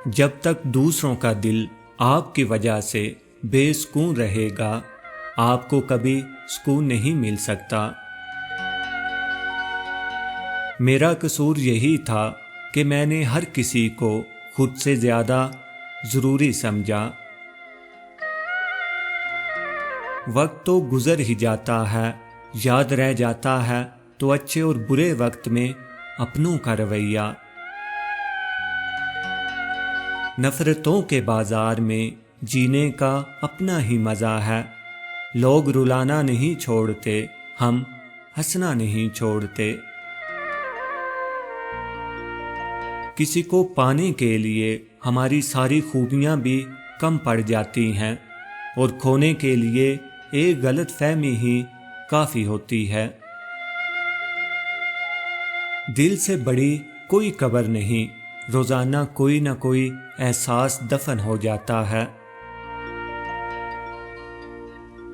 جب تک دوسروں کا دل آپ کی وجہ سے بے سکون رہے گا آپ کو کبھی سکون نہیں مل سکتا۔ میرا قصور یہی تھا کہ میں نے ہر کسی کو خود سے زیادہ ضروری سمجھا۔ وقت تو گزر ہی جاتا ہے، یاد رہ جاتا ہے تو اچھے اور برے وقت میں اپنوں کا رویہ۔ نفرتوں کے بازار میں جینے کا اپنا ہی مزہ ہے، لوگ رلانا نہیں چھوڑتے، ہم ہنسنا نہیں چھوڑتے۔ کسی کو پانے کے لیے ہماری ساری خوبیاں بھی کم پڑ جاتی ہیں اور کھونے کے لیے ایک غلط فہمی ہی کافی ہوتی ہے۔ دل سے بڑی کوئی قبر نہیں، روزانہ کوئی نہ کوئی احساس دفن ہو جاتا ہے۔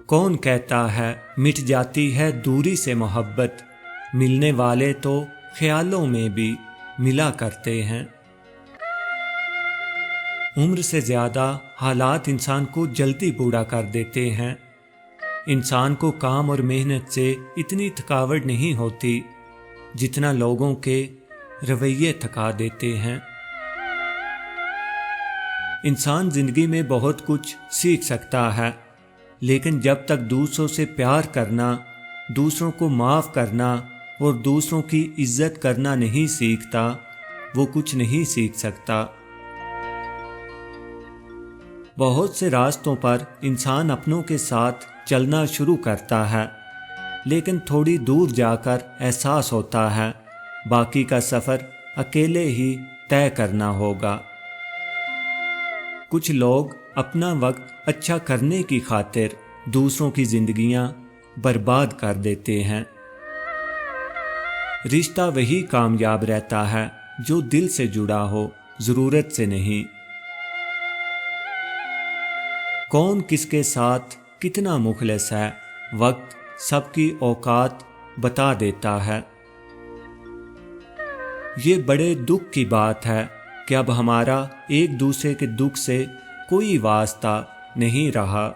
کون کہتا ہے مٹ جاتی ہے دوری سے محبت، ملنے والے تو خیالوں میں بھی ملا کرتے ہیں۔ عمر سے زیادہ حالات انسان کو جلدی بوڑھا کر دیتے ہیں۔ انسان کو کام اور محنت سے اتنی تھکاوٹ نہیں ہوتی جتنا لوگوں کے رویے تھکا دیتے ہیں۔ انسان زندگی میں بہت کچھ سیکھ سکتا ہے، لیکن جب تک دوسروں سے پیار کرنا، دوسروں کو معاف کرنا اور دوسروں کی عزت کرنا نہیں سیکھتا وہ کچھ نہیں سیکھ سکتا۔ بہت سے راستوں پر انسان اپنوں کے ساتھ چلنا شروع کرتا ہے، لیکن تھوڑی دور جا کر احساس ہوتا ہے باقی کا سفر اکیلے ہی طے کرنا ہوگا۔ کچھ لوگ اپنا وقت اچھا کرنے کی خاطر دوسروں کی زندگیاں برباد کر دیتے ہیں۔ رشتہ وہی کامیاب رہتا ہے جو دل سے جڑا ہو، ضرورت سے نہیں۔ کون کس کے ساتھ کتنا مخلص ہے، وقت سب کی اوقات بتا دیتا ہے۔ یہ بڑے دکھ کی بات ہے کہ اب ہمارا ایک دوسرے کے دکھ سے کوئی واسطہ نہیں رہا۔